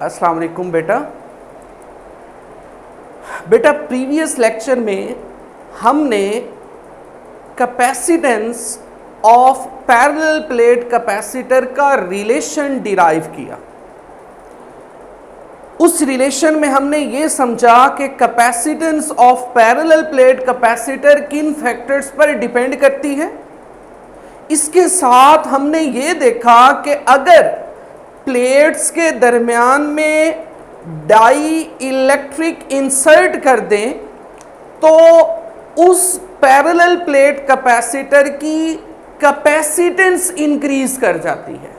अस्सलाम वालेकुम बेटा। प्रीवियस लेक्चर में हमने capacitance of parallel plate capacitor का रिलेशन डिराइव किया। उस रिलेशन में हमने ये समझा कि capacitance of parallel plate capacitor किन फैक्टर्स पर डिपेंड करती है। इसके साथ हमने ये देखा कि अगर प्लेट्स के दरमियान में डाई इलेक्ट्रिक इंसर्ट कर दें तो उस पैरेलल प्लेट कैपेसिटर की कैपेसिटेंस इंक्रीज कर जाती है।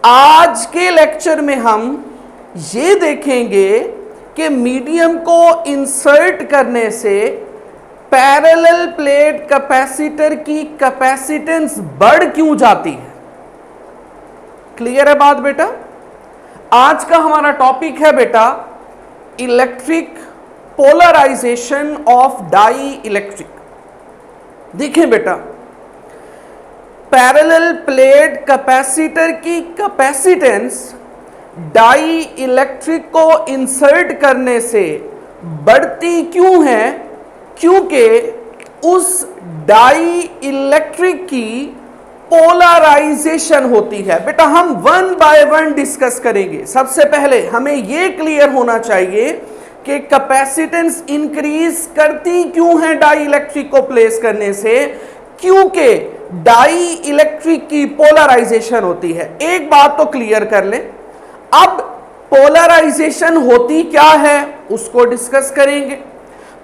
आज के लेक्चर में हम ये देखेंगे कि मीडियम को इंसर्ट करने से पैरेलल प्लेट कैपेसिटर की कैपेसिटेंस बढ़ क्यों जाती है। क्लियर है बात बेटा। आज का हमारा टॉपिक है बेटा electric polarization of dielectric. देखिए बेटा, पैरेलल प्लेट कैपेसिटर की कैपेसिटेंस डाई इलेक्ट्रिक को इंसर्ट करने से बढ़ती क्यों है, क्योंकि उस डाई इलेक्ट्रिक की पोलराइजेशन होती है। बेटा हम वन बाय वन डिस्कस करेंगे। सबसे पहले हमें यह क्लियर होना चाहिए कि कैपेसिटेंस इंक्रीज करती क्यों है डाई इलेक्ट्रिक को प्लेस करने से, क्योंकि डाई इलेक्ट्रिक की पोलराइजेशन होती है। एक बात तो क्लियर कर लें। अब पोलराइजेशन होती क्या है उसको डिस्कस करेंगे।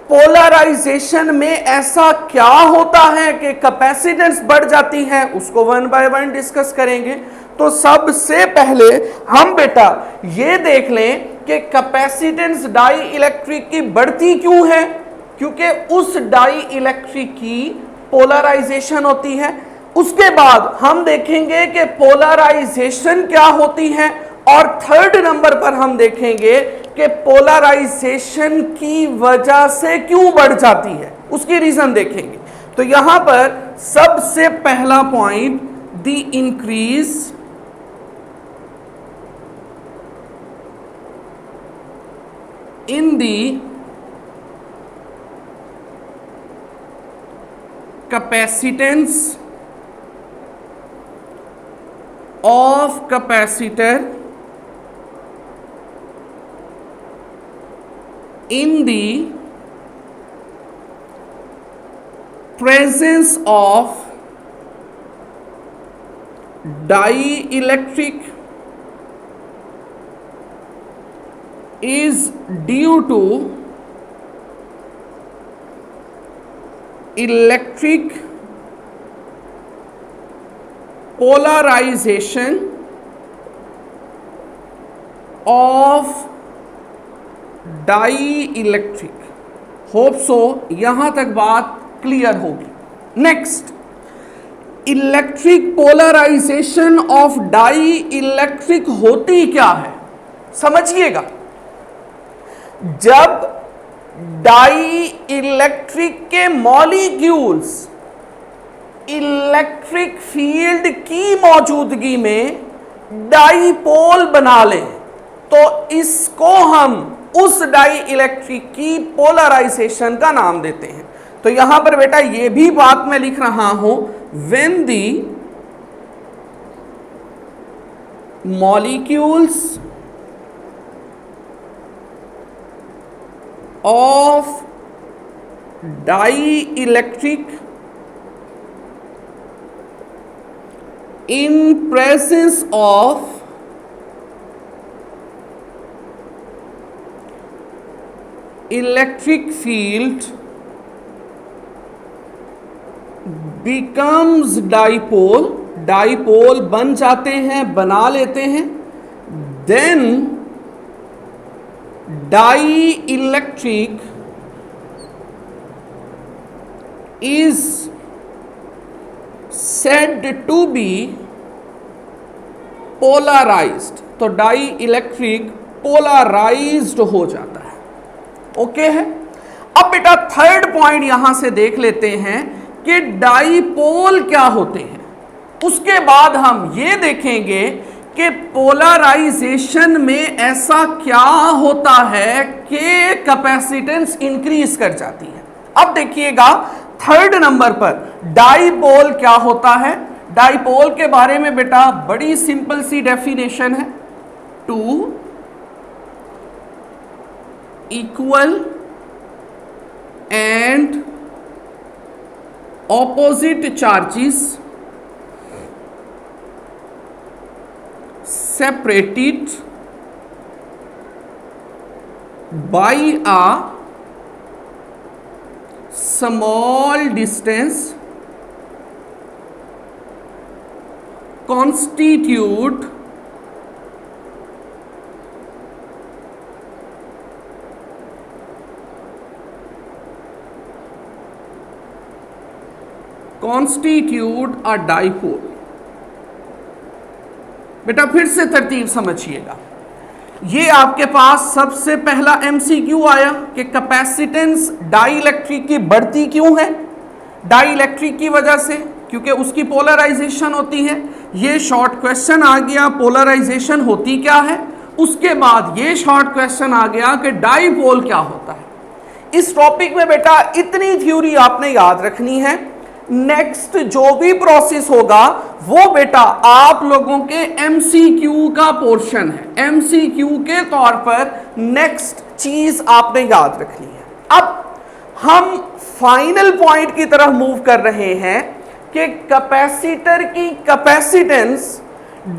पोलराइजेशन में ऐसा क्या होता है कि कैपेसिटेंस बढ़ जाती है, उसको वन बाय वन डिस्कस करेंगे। तो सबसे पहले हम बेटा ये देख लें कि कैपेसिटेंस डाई इलेक्ट्रिक की बढ़ती क्यों है, क्योंकि उस डाई इलेक्ट्रिक की पोलराइजेशन होती है। उसके बाद हम देखेंगे कि पोलराइजेशन क्या होती है, और थर्ड नंबर पर हम देखेंगे कि पोलराइजेशन की वजह से क्यों बढ़ जाती है, उसकी रीजन देखेंगे। तो यहां पर सबसे पहला point, the increase in the capacitance of capacitor in the presence of dielectric is due to electric polarization of dielectric. Hope so यहां तक बात क्लियर होगी। Next, electric polarization of dielectric होती क्या है, समझिएगा। जब डाई इलेक्ट्रिक के मॉलिक्यूल्स इलेक्ट्रिक फील्ड की मौजूदगी में डाईपोल बना लें तो इसको हम उस डाई इलेक्ट्रिक की पोलराइजेशन का नाम देते हैं। तो यहां पर बेटा यह भी बात मैं लिख रहा हूं, when the molecules of dielectric in presence of electric field becomes dipole, dipole बन जाते हैं, बना लेते हैं। Then dielectric is said to be polarized. तो डाई इलेक्ट्रिक पोलराइज्ड हो जाता है। ओके है। अब बेटा थर्ड पॉइंट यहां से देख लेते हैं कि डाईपोल क्या होते हैं। उसके बाद हम ये देखेंगे कि पोलराइजेशन में ऐसा क्या होता है कि कैपेसिटेंस इंक्रीज कर जाती है। अब देखिएगा थर्ड नंबर पर डाइपोल क्या होता है। डाइपोल के बारे में बेटा बड़ी सिंपल सी डेफिनेशन है, two equal and opposite charges separated by a small distance constitute a dipole। बेटा फिर से तरतीब समझिएगा, ये आपके पास सबसे पहला एमसीक्यू आया कि कैपेसिटेंस डाइइलेक्ट्रिक की बढ़ती क्यों है। डाइइलेक्ट्रिक की वजह से, क्योंकि उसकी पोलराइजेशन होती है। ये शॉर्ट क्वेश्चन आ गया पोलराइजेशन होती क्या है। उसके बाद ये शॉर्ट क्वेश्चन आ गया कि डाइपोल क्या होता है। इस टॉपिक में बेटा इतनी थ्योरी आपने याद रखनी है। नेक्स्ट जो भी प्रोसेस होगा वो बेटा आप लोगों के एमसीक्यू का पोर्शन है। एमसीक्यू के तौर पर नेक्स्ट चीज आपने याद रखनी है। अब हम फाइनल पॉइंट की तरफ मूव कर रहे हैं कि कैपेसिटर की कैपेसिटेंस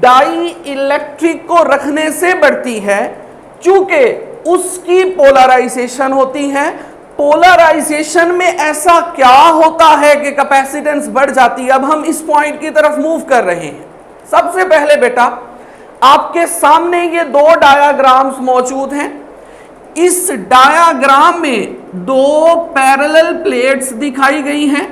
डाई इलेक्ट्रिक को रखने से बढ़ती है, चूंकि उसकी पोलराइजेशन होती है। पोलराइजेशन में ऐसा क्या होता है कि कैपेसिटेंस बढ़ जाती है। अब हम इस पॉइंट की तरफ मूव कर रहे हैं। सबसे पहले बेटा आपके सामने ये दो डायाग्राम्स मौजूद हैं। इस डायाग्राम में दो पैरेलल प्लेट्स दिखाई गई हैं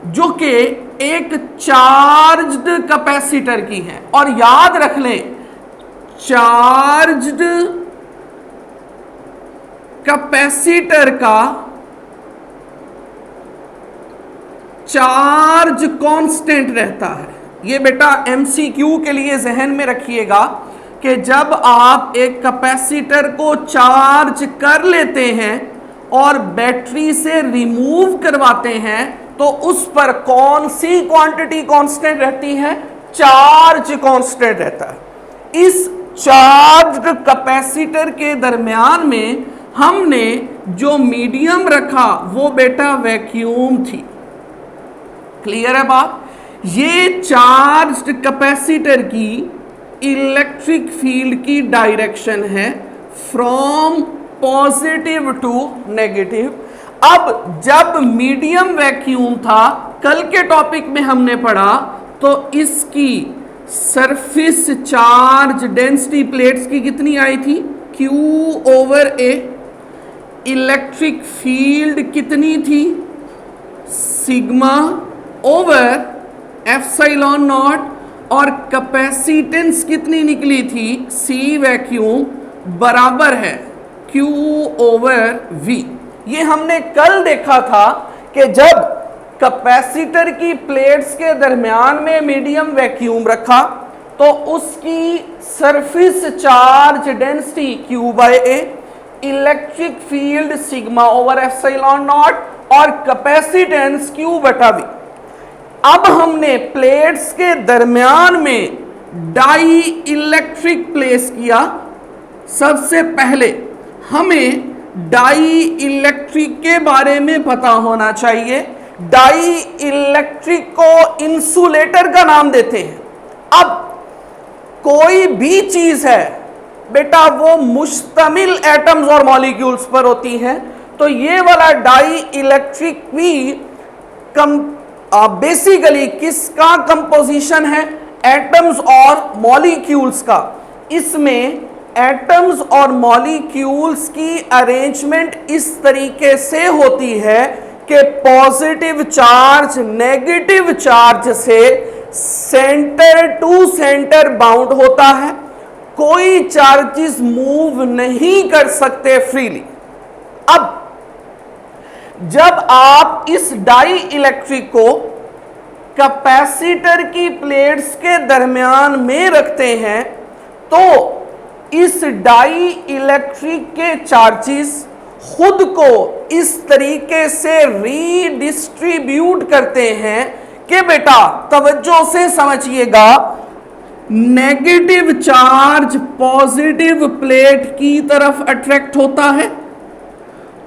जो कि एक चार्ज्ड कैपेसिटर की हैं। और याद रख लें, चार्ज्ड कैपेसिटर का चार्ज कांस्टेंट रहता है। ये बेटा एमसीक्यू के लिए जहन में रखिएगा कि जब आप एक कैपेसिटर को चार्ज कर लेते हैं और बैटरी से रिमूव करवाते हैं तो उस पर कौन सी क्वांटिटी कांस्टेंट रहती है? चार्ज कांस्टेंट रहता है। इस चार्ज्ड कैपेसिटर के दरमियान में हमने जो मीडियम रखा वो बेटा वैक्यूम थी। क्लियर है बात? ये चार्ज्ड कैपेसिटर की इलेक्ट्रिक फील्ड की डायरेक्शन है फ्रॉम पॉजिटिव टू नेगेटिव। अब जब मीडियम वैक्यूम था, कल के टॉपिक में हमने पढ़ा, तो इसकी सरफेस चार्ज डेंसिटी प्लेट्स की कितनी आई थी? Q/A। इलेक्ट्रिक फील्ड कितनी थी? Sigma over epsilon not. और कैपेसिटेंस कितनी निकली थी? C वैक्यूम बराबर है Q/V। ये हमने कल देखा था कि जब कैपेसिटर की प्लेट्स के दरमियान में मीडियम वैक्यूम रखा तो उसकी surface charge density Q/A, electric field sigma over epsilon not और कैपेसिटेंस Q/V। अब हमने प्लेट्स के दरमियान में डाई इलेक्ट्रिक प्लेस किया। सबसे पहले हमें डाई इलेक्ट्रिक के बारे में पता होना चाहिए। डाई इलेक्ट्रिक को इंसुलेटर का नाम देते हैं। अब कोई भी चीज है बेटा वो मुश्तमिल एटम्स और मॉलिक्यूल्स पर होती है, तो ये वाला डाई इलेक्ट्रिक भी बेसिकली किसका कंपोजिशन है? एटम्स और मॉलिक्यूल्स का। इसमें एटम्स और मॉलिक्यूल्स की अरेंजमेंट इस तरीके से होती है कि पॉजिटिव चार्ज नेगेटिव चार्ज से सेंटर टू सेंटर बाउंड होता है। कोई चार्जेस मूव नहीं कर सकते फ्रीली। अब जब आप इस डाई इलेक्ट्रिक को कैपेसिटर की प्लेट्स के दरमियान में रखते हैं तो इस डाई इलेक्ट्रिक के चार्जेस खुद को इस तरीके से रीडिस्ट्रीब्यूट करते हैं कि बेटा तवज्जो से समझिएगा, नेगेटिव चार्ज पॉजिटिव प्लेट की तरफ अट्रैक्ट होता है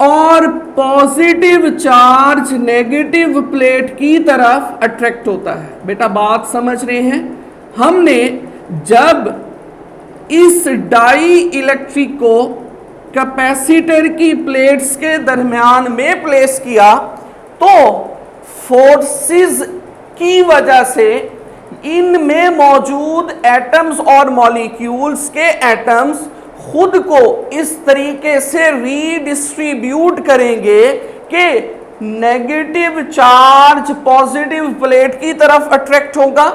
और पॉजिटिव चार्ज नेगेटिव प्लेट की तरफ अट्रैक्ट होता है। बेटा बात समझ रहे हैं? हमने जब इस डाई इलेक्ट्रिक को कैपेसिटर की प्लेट्स के दरमियान में प्लेस किया तो फोर्सेस की वजह से इनमें मौजूद एटम्स और मॉलिक्यूल्स के एटम्स खुद को इस तरीके से रीडिस्ट्रीब्यूट करेंगे कि नेगेटिव चार्ज पॉजिटिव प्लेट की तरफ अट्रैक्ट होगा,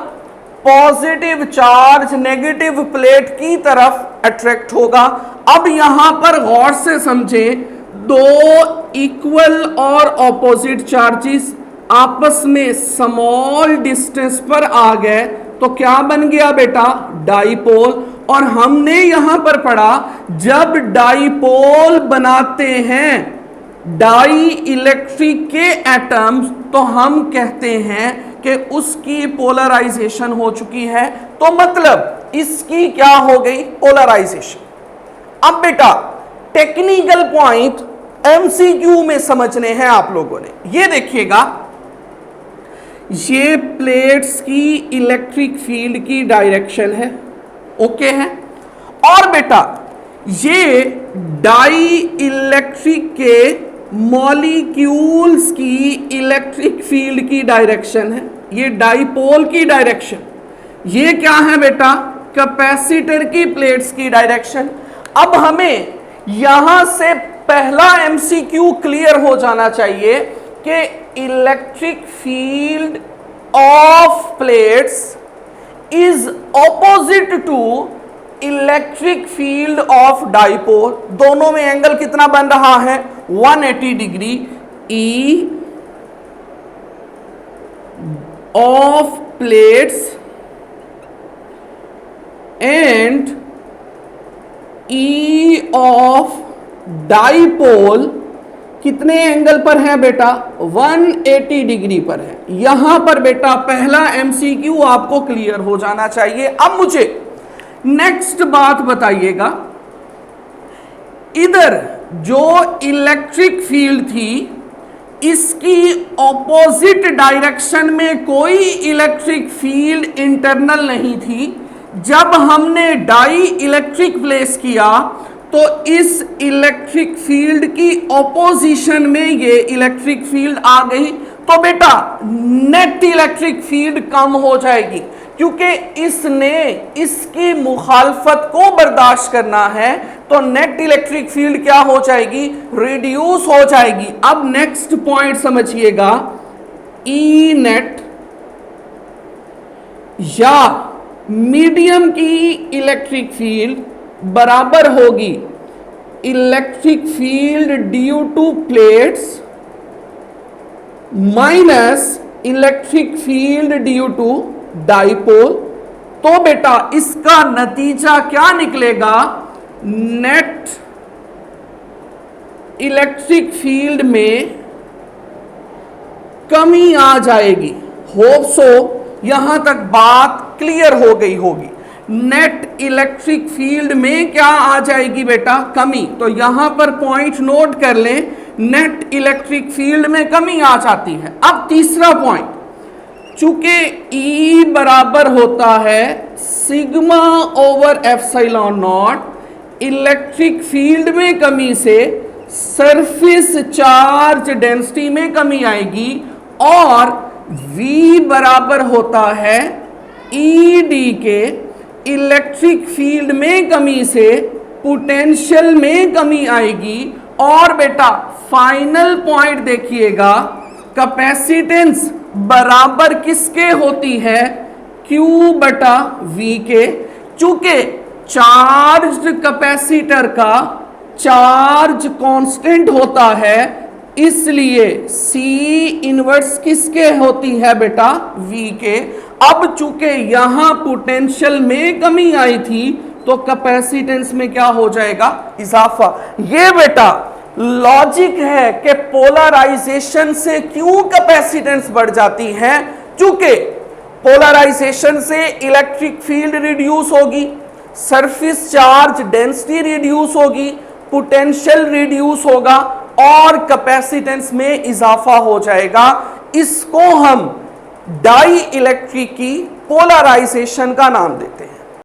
पॉजिटिव चार्ज नेगेटिव प्लेट की तरफ अट्रैक्ट होगा। अब यहां पर गौर से समझें, दो इक्वल और ऑपोजिट चार्जेस आपस में स्मॉल डिस्टेंस पर आ गए तो क्या बन गया बेटा? डाइपोल। और हमने यहां पर पढ़ा जब डाइपोल बनाते हैं डाई इलेक्ट्रिक के एटम्स तो हम कहते हैं कि उसकी पोलराइजेशन हो चुकी है, तो मतलब इसकी क्या हो गई? पोलराइजेशन। अब बेटा टेक्निकल पॉइंट एमसीक्यू में समझने हैं आप लोगों ने। ये देखिएगा, ये प्लेट्स की इलेक्ट्रिक फील्ड की डायरेक्शन है, ओके है। और बेटा ये डाई इलेक्ट्रिक के मॉलिक्यूल्स की इलेक्ट्रिक फील्ड की डायरेक्शन है, ये डाइपोल की डायरेक्शन। ये क्या है बेटा? कैपेसिटर की प्लेट्स की डायरेक्शन। अब हमें यहां से पहला एमसीक्यू क्लियर हो जाना चाहिए कि electric field of plates is opposite to electric field of dipole. दोनों में एंगल कितना बन रहा है? 180 degree. E of plates and E of dipole कितने एंगल पर है बेटा? 180 डिग्री पर है। यहां पर बेटा पहला एमसीक्यू आपको क्लियर हो जाना चाहिए। अब मुझे नेक्स्ट बात बताइएगा, इधर जो इलेक्ट्रिक फील्ड थी इसकी ऑपोजिट डायरेक्शन में कोई इलेक्ट्रिक फील्ड इंटरनल नहीं थी। जब हमने डाई इलेक्ट्रिक प्लेस किया तो इस इलेक्ट्रिक फील्ड की ऑपोजिशन में ये इलेक्ट्रिक फील्ड आ गई, तो बेटा नेट इलेक्ट्रिक फील्ड कम हो जाएगी क्योंकि इसने इसकी मुखालफत को बर्दाश्त करना है, तो नेट इलेक्ट्रिक फील्ड क्या हो जाएगी? रिड्यूस हो जाएगी। अब नेक्स्ट पॉइंट समझिएगा, ई नेट या मीडियम की इलेक्ट्रिक फील्ड बराबर होगी electric field due to plates minus electric field due to dipole. तो बेटा इसका नतीजा क्या निकलेगा? नेट इलेक्ट्रिक फील्ड में कमी आ जाएगी। होप सो यहां तक बात क्लियर हो गई होगी। नेट इलेक्ट्रिक फील्ड में क्या आ जाएगी बेटा? कमी। तो यहां पर पॉइंट नोट कर लें, नेट इलेक्ट्रिक फील्ड में कमी आ जाती है। अब तीसरा पॉइंट, चूंकि E बराबर होता है sigma over epsilon not, electric field में कमी से सरफेस चार्ज डेंसिटी में कमी आएगी और V बराबर होता है ED के इलेक्ट्रिक फील्ड में कमी से पोटेंशियल में कमी आएगी। और बेटा फाइनल पॉइंट देखिएगा, कैपेसिटेंस बराबर किसके होती है? Q बटा V के। चूंकि चार्ज्ड कैपेसिटर का चार्ज कांस्टेंट होता है इसलिए C इनवर्स किसके होती है बेटा? V के। अब चूंकि यहां पोटेंशियल में कमी आई थी तो कैपेसिटेंस में क्या हो जाएगा, इजाफा। ये बेटा लॉजिक है कि पोलराइजेशन से क्यों कैपेसिटेंस बढ़ जाती है, क्योंकि पोलराइजेशन से इलेक्ट्रिक फील्ड रिड्यूस होगी, सरफेस चार्ज डेंसिटी रिड्यूस होगी, पोटेंशियल रिड्यूस होगा और कैपेसिटेंस में इजाफा हो जाएगा। इसको हम डाई इलेक्ट्रिक की पोलराइजेशन का नाम देते हैं।